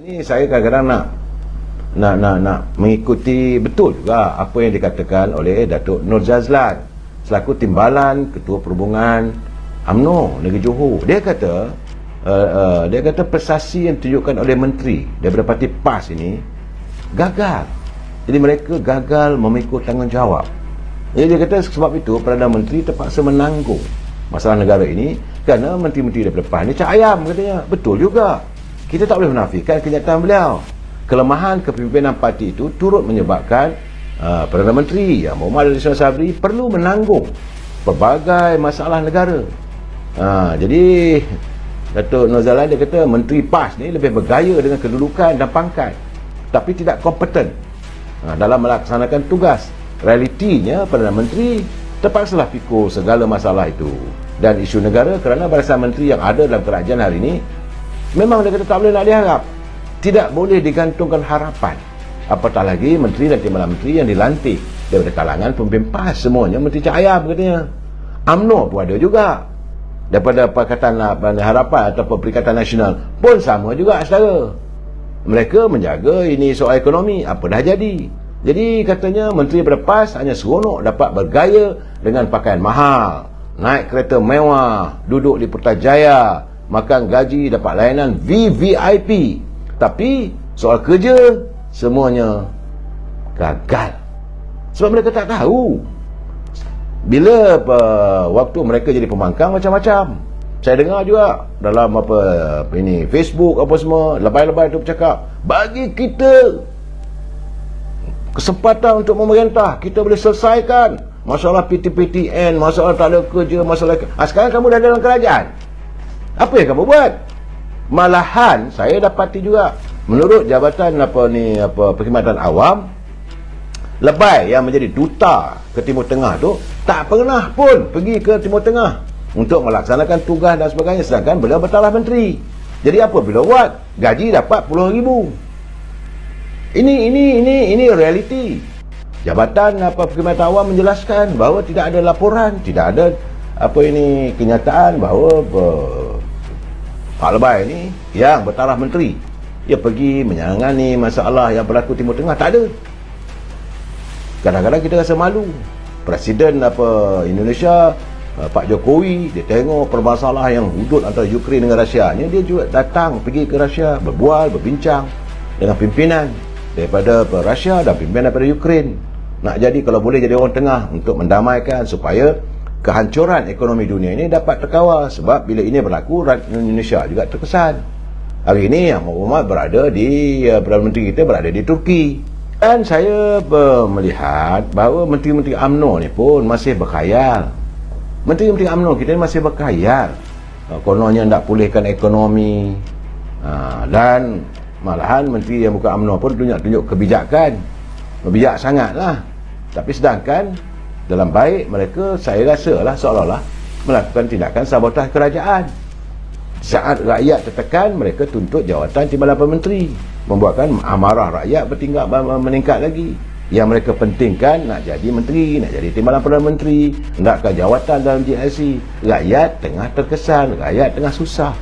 Ini saya kadang-kadang nak mengikuti betul juga apa yang dikatakan oleh Datuk Nur Jazlan selaku Timbalan Ketua Perhubungan UMNO Negeri Johor. Dia kata prestasi yang ditunjukkan oleh menteri daripada parti PAS ini gagal. Jadi mereka gagal memikul tanggungjawab. Jadi dia kata sebab itu Perdana Menteri terpaksa menanggung masalah negara ini kerana menteri-menteri daripada PAS ni cak ayam katanya. Betul juga. Kita tak boleh menafikan kenyataan beliau. Kelemahan kepimpinan parti itu turut menyebabkan Perdana Menteri Muhammad Rizwan Sabri perlu menanggung pelbagai masalah negara. Jadi Datuk Nur Jazlan dia kata Menteri PAS ni lebih bergaya dengan kedudukan dan pangkat tapi tidak kompeten dalam melaksanakan tugas. Realitinya Perdana Menteri terpaksalah pikul segala masalah itu dan isu negara kerana barisan menteri yang ada dalam kerajaan hari ini memang dia kata tak boleh nak diharap, tidak boleh digantungkan harapan. Apatah lagi menteri dan timbalan menteri yang dilantik daripada kalangan pemimpin PAS semuanya menteri cak ayam katanya. UMNO pun ada juga daripada Pakatan Harapan atau Perikatan Nasional pun sama juga saudara. Mereka menjaga ini soal ekonomi, apa dah jadi. Jadi katanya menteri daripada PAS hanya seronok dapat bergaya dengan pakaian mahal, naik kereta mewah, duduk di Putrajaya, makan gaji, dapat layanan VVIP. Tapi soal kerja semuanya gagal. Sebab mereka tak tahu. Bila waktu mereka jadi pembangkang macam-macam. Saya dengar juga dalam ini Facebook apa semua, lebay-lebay tu bercakap, bagi kita kesempatan untuk memerintah, kita boleh selesaikan masalah PTPTN, masalah tak ada kerja, masalah sekarang kamu dah dalam kerajaan. Apa yang kamu buat? Malahan saya dapati juga menurut Jabatan Perkhidmatan Awam, lebay yang menjadi duta ke Timur Tengah tu tak pernah pun pergi ke Timur Tengah untuk melaksanakan tugas dan sebagainya, sedangkan beliau bertaraf menteri. Jadi apa beliau buat? Gaji dapat puluhan ribu. Ini realiti. Jabatan Perkhidmatan Awam menjelaskan bahawa tidak ada laporan, tidak ada kenyataan bahawa Pak Lebay ni yang bertaraf menteri dia pergi menangani masalah yang berlaku Timur Tengah. Tak ada. Kadang-kadang kita rasa malu. Presiden Indonesia Pak Jokowi, dia tengok permasalahan yang hudud antara Ukraine dengan Rusia ni, dia juga datang pergi ke Rusia, berbual, berbincang dengan pimpinan daripada Rusia dan pimpinan daripada Ukraine. Nak jadi kalau boleh jadi orang tengah untuk mendamaikan supaya kehancuran ekonomi dunia ini dapat terkawal. Sebab bila ini berlaku, rakyat Indonesia juga terkesan. Hari ini yang Muhammad berada di Perdana Menteri kita berada di Turki. Dan saya melihat bahawa menteri-menteri UMNO ni pun masih berkhayal. Menteri-menteri UMNO kita ni masih berkhayal. Kononnya nak pulihkan ekonomi. Dan malahan menteri yang bukan UMNO pun tunjuk kebijakan. Bijak sangatlah. Tapi sedangkan dalam baik mereka, saya rasa lah seolah-olah melakukan tindakan sabotase kerajaan. Saat rakyat tertekan, mereka tuntut jawatan timbalan menteri, membuatkan amarah rakyat meningkat lagi. Yang mereka pentingkan nak jadi menteri, nak jadi timbalan Perdana Menteri, nakkan jawatan dalam GLC. Rakyat tengah terkesan, rakyat tengah susah.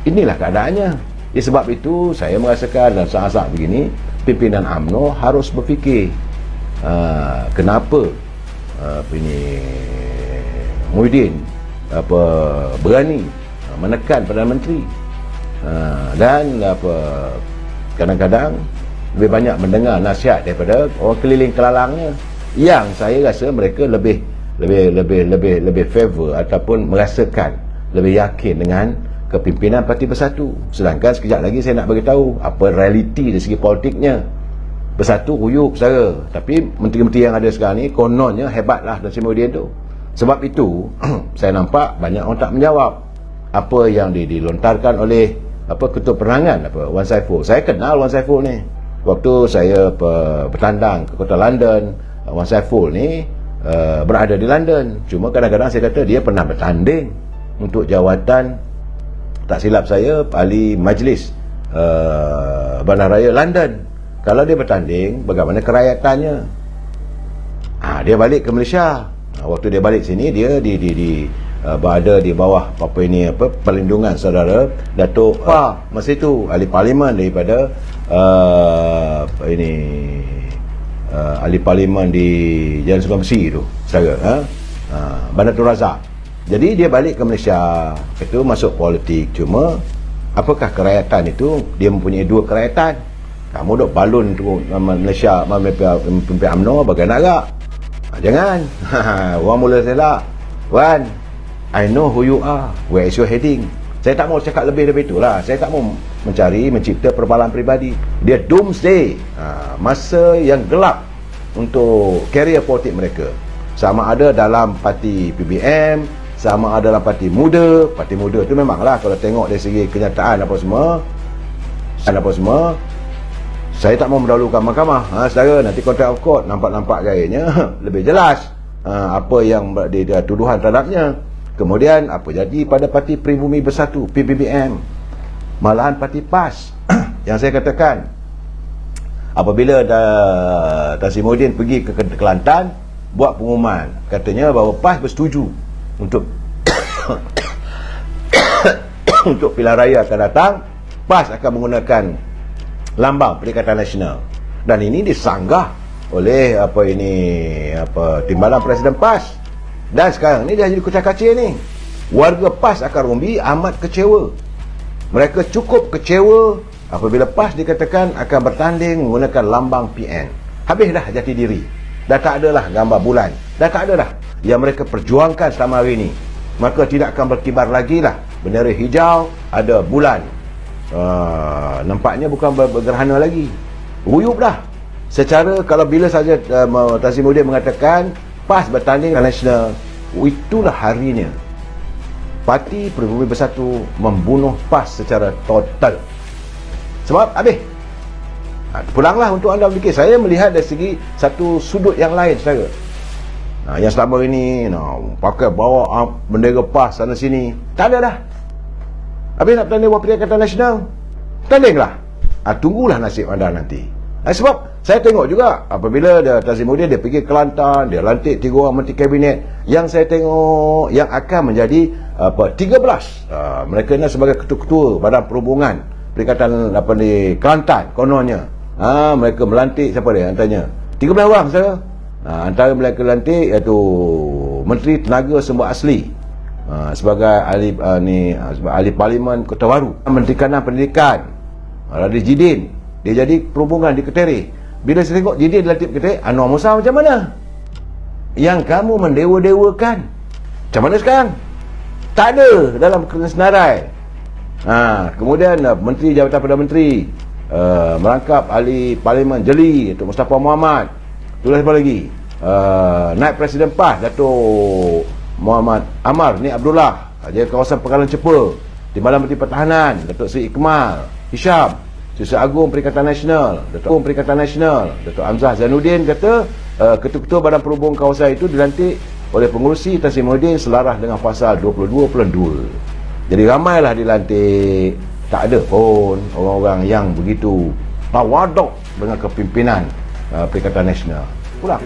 Inilah keadaannya. Sebab itu saya merasakan dalam saat-saat begini pimpinan UMNO harus berfikir kenapa Muhyiddin berani menekan Perdana Menteri dan kadang-kadang lebih banyak mendengar nasihat daripada orang keliling kelalangnya, yang saya rasa mereka lebih favor ataupun merasakan lebih yakin dengan kepimpinan Parti Bersatu. Sedangkan sekejap lagi saya nak beritahu apa realiti dari segi politiknya. Bersatu huyuk saudara, tapi menteri-menteri yang ada sekarang ni kononnya hebatlah dan Muhyiddin tu. Sebab itu saya nampak banyak orang tak menjawab apa yang dilontarkan oleh Ketua Penerangan Wan Saiful. Saya kenal Wan Saiful ni. Waktu saya bertandang ke kota London, Wan Saiful ni berada di London. Cuma kadang-kadang saya kata dia pernah bertanding untuk jawatan, tak silap saya, ahli majlis Bandaraya London. Kalau dia bertanding, bagaimana kerayaatannya? Dia balik ke Malaysia. Waktu dia balik sini, dia berada di bawah perlindungan saudara Datuk masa itu ahli parlimen daripada ini ahli parlimen di Jalan Sungai Besi tu, saudara, Bandar Tun Razak. Jadi dia balik ke Malaysia, itu masuk politik. Cuma apakah kerakyatan itu? Dia mempunyai dua kerakyatan. Kamu duk balun tu Malaysia, memimpin UMNO, bagaimana agak? Jangan. Orang mula selak. Wan, I know who you are, where is your heading. Saya tak mau cakap lebih daripada itulah. Saya tak mau mencipta perbalan peribadi. Dia doomsday, masa yang gelap untuk karier politik mereka. Sama ada dalam parti PBM, sama ada dalam parti muda. Parti muda tu memanglah kalau tengok dari segi kenyataan apa semua, saya tak mau mendahulukan mahkamah. Saudara, nanti contempt of court nampak-nampak gayanya lebih jelas apa yang dia tuduhan terhadapnya. Kemudian apa jadi pada Parti Pribumi Bersatu, PPBM, malahan Parti PAS yang saya katakan, apabila Tasimuddin pergi ke Kelantan buat pengumuman, katanya bahawa PAS bersetuju untuk untuk pilihan raya akan datang, PAS akan menggunakan lambang Perikatan Nasional, dan ini disanggah oleh timbalan Presiden PAS. Dan sekarang ni dah jadi kucak-kacir ni. Warga PAS Akar Umbi amat kecewa. Mereka cukup kecewa apabila PAS dikatakan akan bertanding menggunakan lambang PN. Habis dah jati diri. Dah tak adalah gambar bulan. Dah tak ada dah yang mereka perjuangkan selama hari ini. Maka tidak akan berkibar lagi lah bendera hijau, ada bulan. Nampaknya bukan bergerhana lagi. Ruyup dah. Secara kalau bila saja Tasimuddin mengatakan PAS bertanding nasional, itulah harinya Parti Pribumi Bersatu membunuh PAS secara total. Sebab habis. Pulanglah untuk anda berfikir. Saya melihat dari segi satu sudut yang lain, saudara. Yang selama ini pakai bawa bendera PAS sana sini, tak ada dah. Habis nak bertanding buat Perikatan Nasional, tandinglah. Tunggulah nasib anda nanti. Sebab saya tengok juga apabila Tasimuddin dia pergi ke Kelantan, dia lantik 3 orang menteri kabinet. Yang saya tengok yang akan menjadi 13 mereka ni sebagai ketua-ketua Badan Perhubungan Perikatan di Kelantan kononnya. Mereka melantik siapa dia antaranya? 13 orang saya. Antara mereka lantik iaitu Menteri Tenaga Sumber Asli sebagai ahli parlimen Kota Baru. Menteri Kanan Pendidikan Radis Jidin, dia jadi perhubungan di Ketereh. Bila saya tengok Jidin dilantik Ketereh, Anwar Musa macam mana? Yang kamu mendewa-dewakan, macam mana sekarang? Tak ada dalam senarai. Kemudian Menteri Jabatan Perdana Menteri merangkap ahli parlimen Jeli, Datuk Mustafa Muhammad. Itulah siapa lagi? Naib Presiden PAS, Datuk Muhammad Amar ni Abdullah, dia kawasan Pekalan Cepa. Timbalan Menteri Pertahanan, Datuk Seri Ikmal Hisham. Sesi Agung Perikatan Nasional, Datuk Hamzah Zainuddin kata ketua-ketua Badan Perhubungan kawasan itu dilantik oleh pengurusi Tasimuddin selaras dengan pasal 22.2. Jadi ramailah dilantik. Tak ada pun orang-orang yang begitu tawaduk dengan kepimpinan Perikatan Nasional. Pulang.